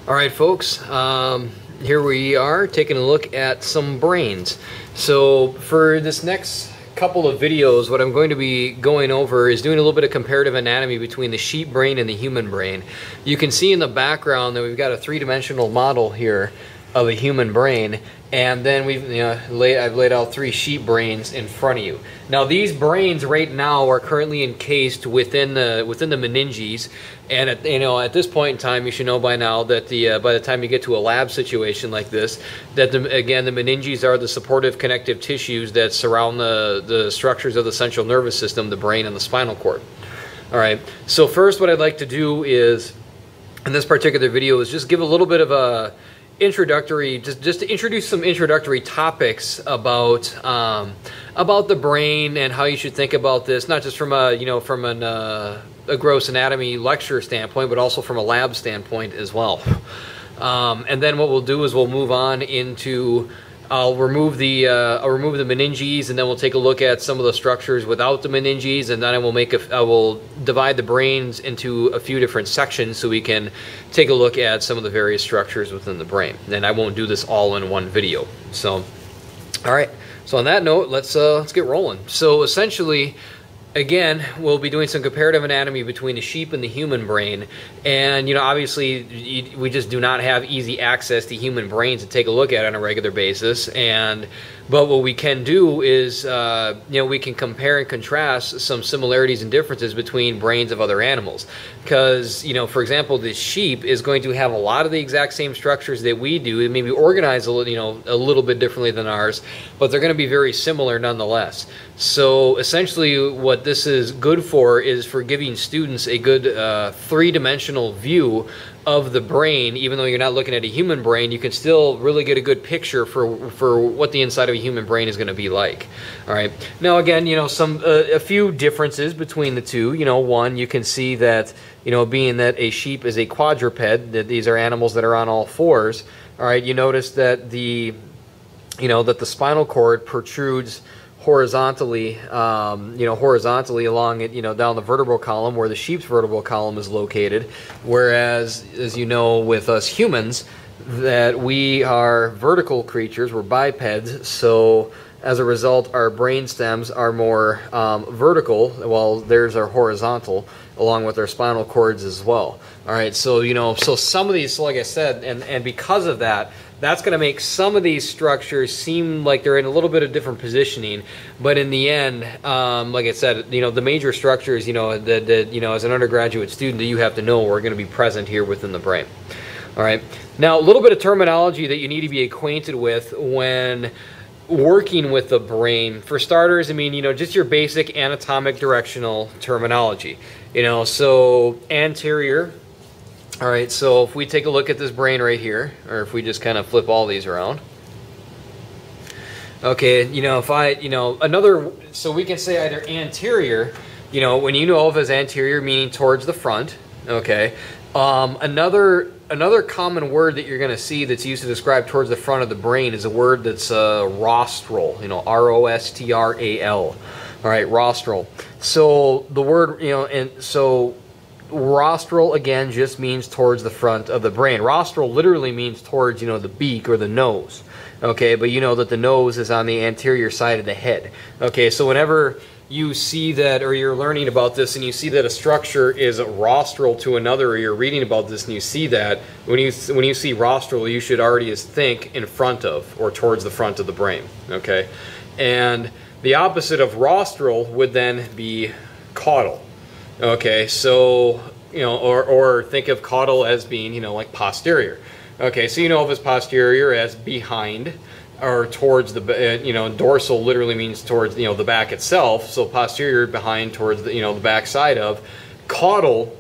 Alright folks, here we are taking a look at some brains. So for this next couple of videos, what I'm going to be going over is doing a little bit of comparative anatomy between the sheep brain and the human brain. You can see in the background that we've got a three-dimensional model here of a human brain, and then I've laid out three sheep brains in front of you. Now these brains right now are currently encased within the meninges, and at this point in time, you should know by now that by the time you get to a lab situation like this, that again the meninges are the supportive connective tissues that surround the structures of the central nervous system, the brain and the spinal cord. All right. So first, what I'd like to do is, in this particular video, is just give a little bit of a introductory, just to introduce some introductory topics about the brain and how you should think about this, not just from a gross anatomy lecture standpoint, but also from a lab standpoint as well. And then what we'll do is we'll move on into I'll remove the meninges, and then we'll take a look at some of the structures without the meninges, and then I will divide the brains into a few different sections so we can take a look at some of the various structures within the brain. And I won't do this all in one video. So, all right. So on that note, let's get rolling. So essentially, again, we'll be doing some comparative anatomy between the sheep and the human brain, and obviously we just do not have easy access to human brains to take a look at on a regular basis. But what we can do is we can compare and contrast some similarities and differences between brains of other animals, because for example, the sheep is going to have a lot of the exact same structures that we do. It may be organized a little bit differently than ours, but they're going to be very similar nonetheless. So essentially what this is good for is for giving students a good three-dimensional view of the brain. Even though you're not looking at a human brain, you can still really get a good picture for what the inside of a human brain is going to be like. All right. Now again, a few differences between the two. One, you can see that being that a sheep is a quadruped, that these are animals that are on all fours. All right. You notice that the spinal cord protrudes horizontally, horizontally along it, down the vertebral column where the sheep's vertebral column is located. Whereas, as you know, with us humans, that we are vertical creatures, we're bipeds, so as a result, our brain stems are more vertical, while theirs are horizontal, along with our spinal cords as well. All right, so so some of these, like I said, and because of that, that's going to make some of these structures seem like they're in a little bit of different positioning, but in the end, like I said, the major structures, as an undergraduate student, that you have to know are going to be present here within the brain. All right. Now, a little bit of terminology that you need to be acquainted with when working with the brain. For starters, just your basic anatomic directional terminology. So anterior. All right, so if we take a look at this brain right here, or if we just kind of flip all these around. Okay, so we can say either anterior, when you know of as anterior, meaning towards the front, okay. Another common word that you're going to see that's used to describe towards the front of the brain is a word that's rostral, R-O-S-T-R-A-L. All right, rostral. So the word, rostral, again, just means towards the front of the brain. Rostral literally means towards, the beak or the nose. Okay, but you know that the nose is on the anterior side of the head. Okay, so whenever you see that, or you're learning about this and you see that a structure is rostral to another, or you're reading about this and you see that, when you see rostral, you should already think in front of or towards the front of the brain. Okay, and the opposite of rostral would then be caudal. Okay, so or think of caudal as being like posterior. Okay, so of as posterior as behind or towards the dorsal literally means towards the back itself. So posterior, behind, towards the back side of. Caudal,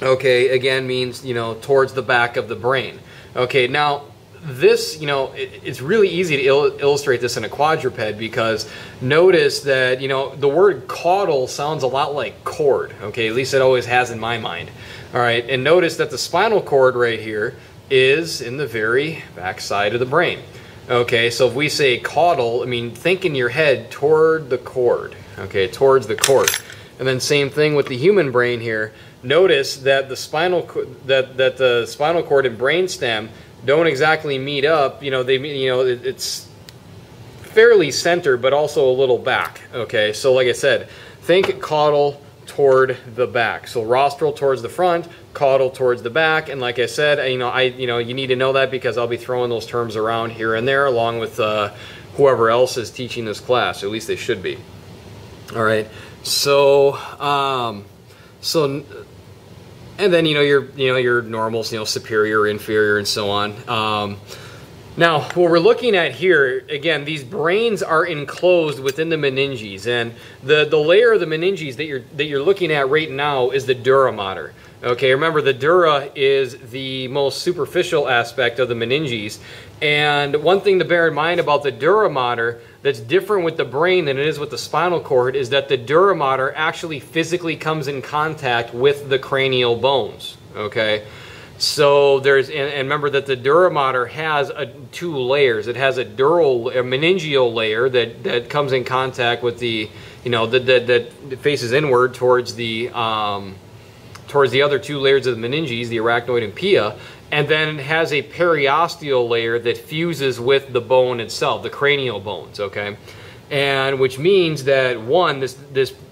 okay, again means towards the back of the brain. Okay, now this, it's really easy to illustrate this in a quadruped, because notice that, the word caudal sounds a lot like cord, okay? At least it always has in my mind. All right, and notice that the spinal cord right here is in the very back side of the brain. Okay, so if we say caudal, think in your head toward the cord, okay, towards the cord. And then same thing with the human brain here. notice that the spinal cord and brainstem don't exactly meet up. It's fairly centered, but also a little back. Okay, so like I said, think caudal toward the back. So rostral towards the front, caudal towards the back, and like I said, you need to know that because I'll be throwing those terms around here and there along with whoever else is teaching this class. At least they should be. All right. So and then your normals, superior, inferior, and so on. Now, what we're looking at here, again, these brains are enclosed within the meninges, and the layer of the meninges that you're looking at right now is the dura mater. Okay, remember the dura is the most superficial aspect of the meninges, and one thing to bear in mind about the dura mater that's different with the brain than it is with the spinal cord is that the dura mater actually physically comes in contact with the cranial bones. Okay. So and remember that the dura mater has two layers. It has a meningeal layer that comes in contact with the, that faces inward towards the other two layers of the meninges, the arachnoid and pia, and then it has a periosteal layer that fuses with the bone itself, the cranial bones. Okay. And which means that one, this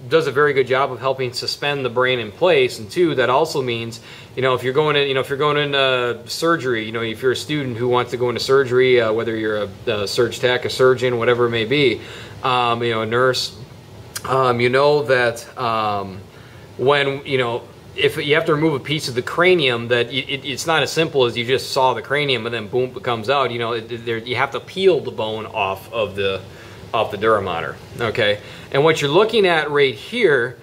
does a very good job of helping suspend the brain in place, and two, that also means, if you're going into surgery, if you're a student who wants to go into surgery, whether you're a surg tech, a surgeon, whatever it may be, a nurse, that when if you have to remove a piece of the cranium, that it's not as simple as you just saw the cranium and then boom, it comes out. You have to peel the bone off the dura mater. Okay, and what you're looking at right here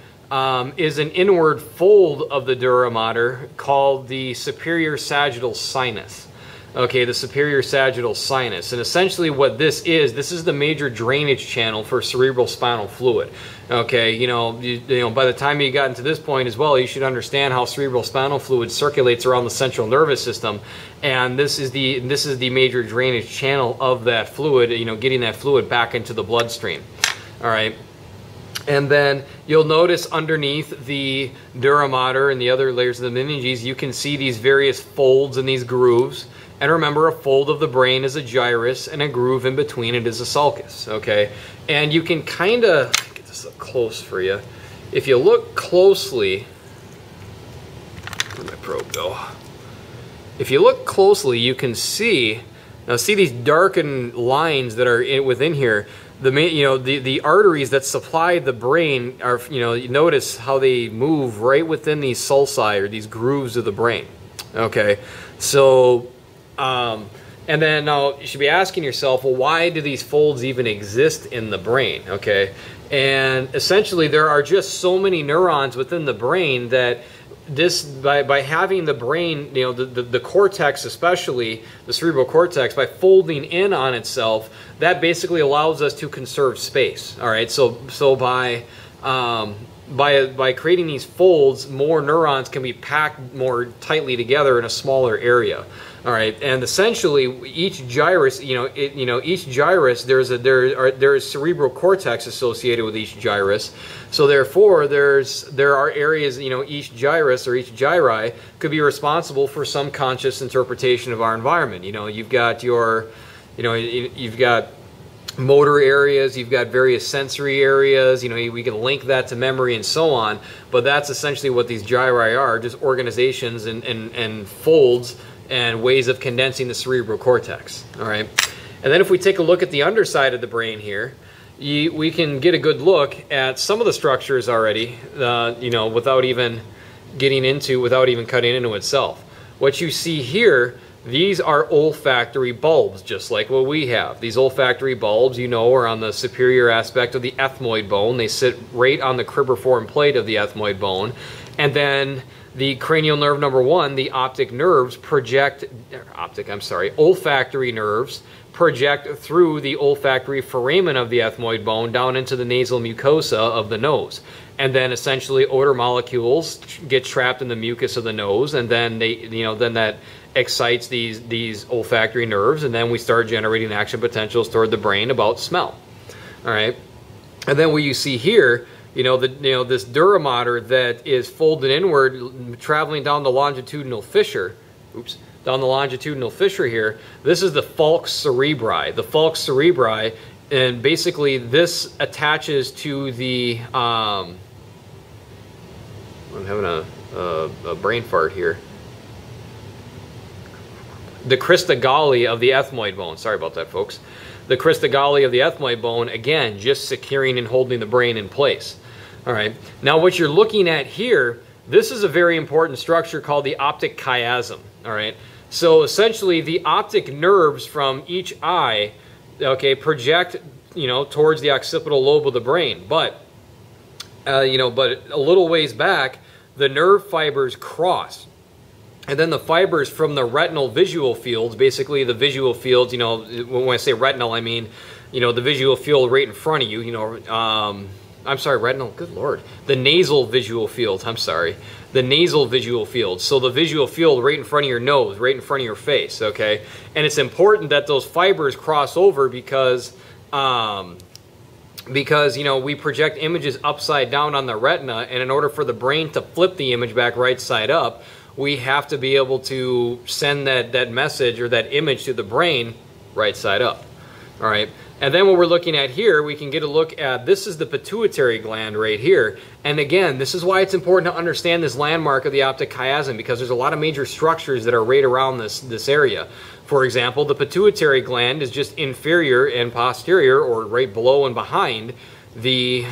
is an inward fold of the dura mater called the superior sagittal sinus. Okay, the superior sagittal sinus, and essentially what this is the major drainage channel for cerebral spinal fluid. Okay, by the time you got into this point as well, you should understand how cerebral spinal fluid circulates around the central nervous system, and this is the major drainage channel of that fluid. Getting that fluid back into the bloodstream. All right. And then you'll notice underneath the dura mater and the other layers of the meninges, you can see these various folds and these grooves. And remember, a fold of the brain is a gyrus, and a groove in between it is a sulcus. Okay, and you can kind of get this up close for you. If you look closely, where'd my probe go? If you look closely, you can see these darkened lines that are within here. The arteries that supply the brain are, you notice how they move right within these sulci, or these grooves of the brain. Okay, so and then now you should be asking yourself, well, why do these folds even exist in the brain? Okay, and essentially there are just so many neurons within the brain that by having the brain, the cortex, especially the cerebral cortex, by folding in on itself, that basically allows us to conserve space. All right, so by creating these folds, more neurons can be packed more tightly together in a smaller area. All right, and essentially each gyrus, each gyrus, there is cerebral cortex associated with each gyrus. So therefore, there are areas, each gyrus or each gyri could be responsible for some conscious interpretation of our environment. You've got you've got motor areas, you've got various sensory areas, we can link that to memory and so on, but that's essentially what these gyri are, just organizations and folds and ways of condensing the cerebral cortex. All right, and then if we take a look at the underside of the brain here, we can get a good look at some of the structures already, without even cutting into itself. What you see here, these are olfactory bulbs, just like what we have. These olfactory bulbs, are on the superior aspect of the ethmoid bone. They sit right on the cribriform plate of the ethmoid bone. And then the cranial nerve number 1, the olfactory nerves project through the olfactory foramen of the ethmoid bone down into the nasal mucosa of the nose. And then essentially odor molecules get trapped in the mucus of the nose, and then then that excites these olfactory nerves, and then we start generating action potentials toward the brain about smell. All right, and then what you see here, this dura mater that is folded inward, traveling down the longitudinal fissure. Oops. Down the longitudinal fissure here, this is the falx cerebri. The falx cerebri, and basically this attaches to the, I'm having a brain fart here. The crista galli of the ethmoid bone. Sorry about that, folks. The crista galli of the ethmoid bone, again, just securing and holding the brain in place. All right. Now what you're looking at here, this is a very important structure called the optic chiasm. All right. So essentially, the optic nerves from each eye, okay, project, towards the occipital lobe of the brain. But, but a little ways back, the nerve fibers cross, and then the fibers from the retinal visual fields, basically the visual fields, when I say retinal, I mean, the visual field right in front of you, I'm sorry, retinal, good Lord. The nasal visual field, I'm sorry. The nasal visual field. So the visual field right in front of your nose, right in front of your face, okay? And it's important that those fibers cross over because we project images upside down on the retina, and in order for the brain to flip the image back right side up, we have to be able to send that message or that image to the brain right side up, all right? And then what we're looking at here, we can get a look at, this is the pituitary gland right here. And again, this is why it's important to understand this landmark of the optic chiasm, because there's a lot of major structures that are right around this area. For example, the pituitary gland is just inferior and posterior, or right below and behind the,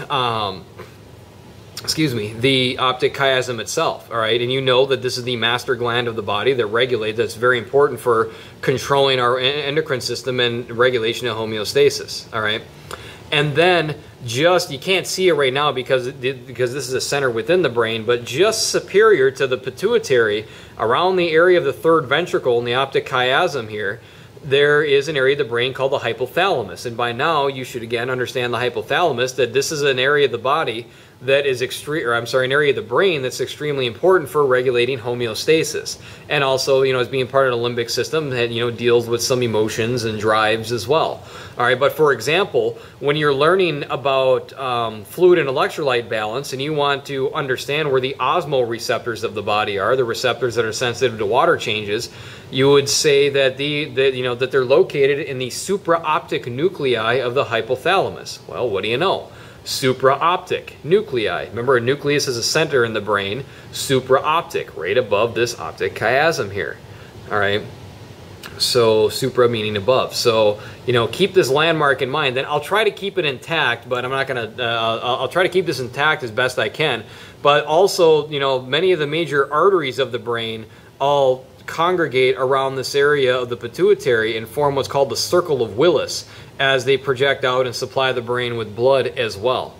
the optic chiasm itself, all right? And you know that this is the master gland of the body that regulates, that's very important for controlling our endocrine system and regulation of homeostasis, all right? And then just, you can't see it right now because this is a center within the brain, but just superior to the pituitary, around the area of the third ventricle in the optic chiasm here, there is an area of the brain called the hypothalamus. And by now, you should again understand the hypothalamus, that this is an area of the body that is an area of the brain that's extremely important for regulating homeostasis. And also, as being part of the limbic system that, deals with some emotions and drives as well. All right, but for example, when you're learning about fluid and electrolyte balance and you want to understand where the osmoreceptors of the body are, the receptors that are sensitive to water changes, you would say that that they're located in the supraoptic nuclei of the hypothalamus. Well, what do you know? Supraoptic nuclei. Remember, a nucleus is a center in the brain. Supraoptic, right above this optic chiasm here. All right. So supra meaning above. So keep this landmark in mind. Then I'll try to keep it intact, but I'm not gonna. I'll try to keep this intact as best I can. But also, many of the major arteries of the brain all congregate around this area of the pituitary and form what's called the circle of Willis, as they project out and supply the brain with blood as well.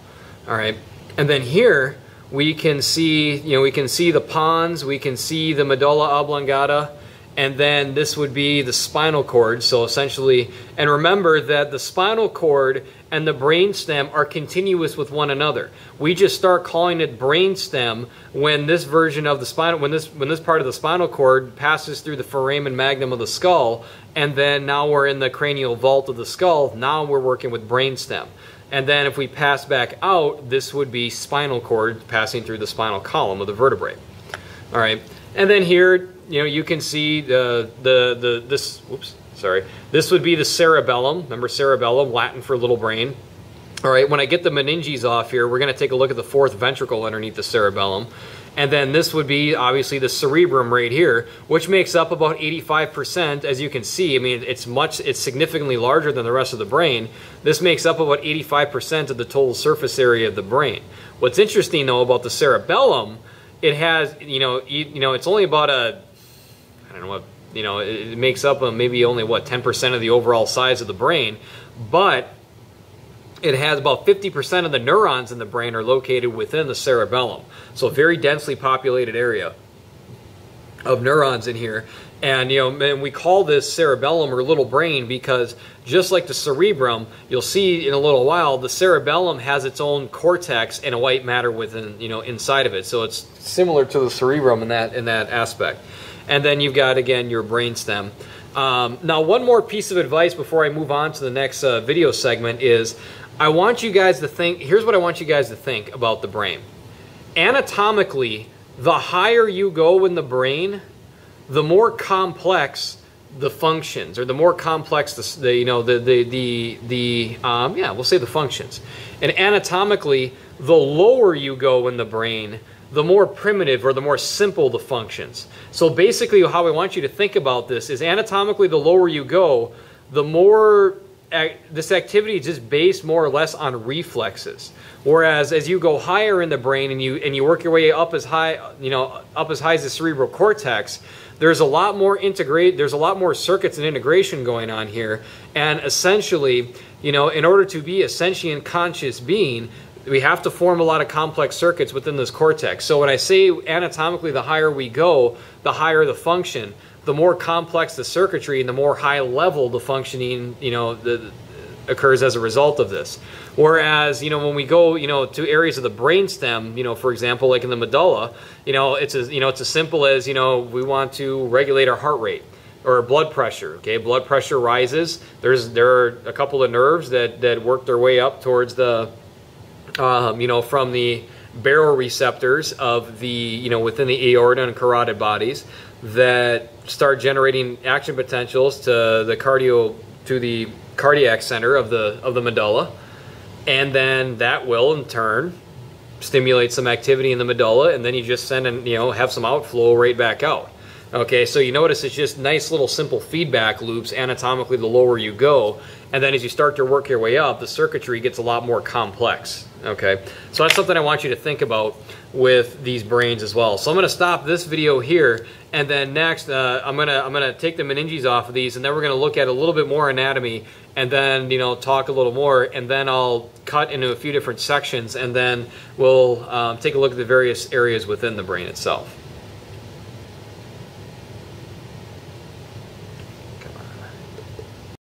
All right, and then here we can see, we can see the pons, we can see the medulla oblongata, and then this would be the spinal cord. So essentially, and remember that the spinal cord and the brainstem are continuous with one another. We just start calling it brainstem when this version of the spinal, when this part of the spinal cord passes through the foramen magnum of the skull, and then now we're in the cranial vault of the skull. Now we're working with brainstem. And then if we pass back out, this would be spinal cord passing through the spinal column of the vertebrae. All right, and then here, you can see this would be the cerebellum. Remember, cerebellum, Latin for little brain. All right, when I get the meninges off here, we're going to take a look at the fourth ventricle underneath the cerebellum. And then this would be obviously the cerebrum right here, which makes up about 85%, as you can see. I mean, it's significantly larger than the rest of the brain. This makes up about 85% of the total surface area of the brain. What's interesting though about the cerebellum, it has, it's only about it makes up maybe only 10% of the overall size of the brain, but it has about 50% of the neurons in the brain are located within the cerebellum. So a very densely populated area of neurons in here. And and we call this cerebellum or little brain because just like the cerebrum, you'll see in a little while, the cerebellum has its own cortex and a white matter within, inside of it. So it's similar to the cerebrum in that aspect. And then you've got, again, your brainstem. Now, one more piece of advice before I move on to the next video segment is I want you guys to think, here's what I want you guys to think about the brain. Anatomically, the higher you go in the brain, the more complex the functions, or the more complex we'll say the functions. And anatomically, the lower you go in the brain, the more primitive or the more simple the functions. So basically how I want you to think about this is anatomically, the lower you go, the more this activity is just based more or less on reflexes. Whereas as you go higher in the brain and you work your way up as high, up as high as the cerebral cortex, there's a lot more there's a lot more circuits and integration going on here. And essentially, in order to be a sentient conscious being, we have to form a lot of complex circuits within this cortex. So when I say anatomically, the higher we go, the higher the function, the more complex the circuitry and the more high level the functioning, occurs as a result of this. Whereas, when we go, to areas of the brainstem, for example, like in the medulla, it's as simple as, we want to regulate our heart rate or blood pressure. Okay, blood pressure rises. There are a couple of nerves that work their way up towards the, from the baroreceptors of the, within the aorta and carotid bodies that start generating action potentials to the cardiac center of the medulla, and then that will in turn stimulate some activity in the medulla, and then you just send and have some outflow right back out. Okay, so you notice it's just nice little simple feedback loops anatomically the lower you go, and then as you start to work your way up, the circuitry gets a lot more complex. Okay, so that's something I want you to think about with these brains as well. So I'm going to stop this video here, and then next I'm gonna take the meninges off of these, and then we're going to look at a little bit more anatomy, and then talk a little more, and then I'll cut into a few different sections, and then we'll take a look at the various areas within the brain itself.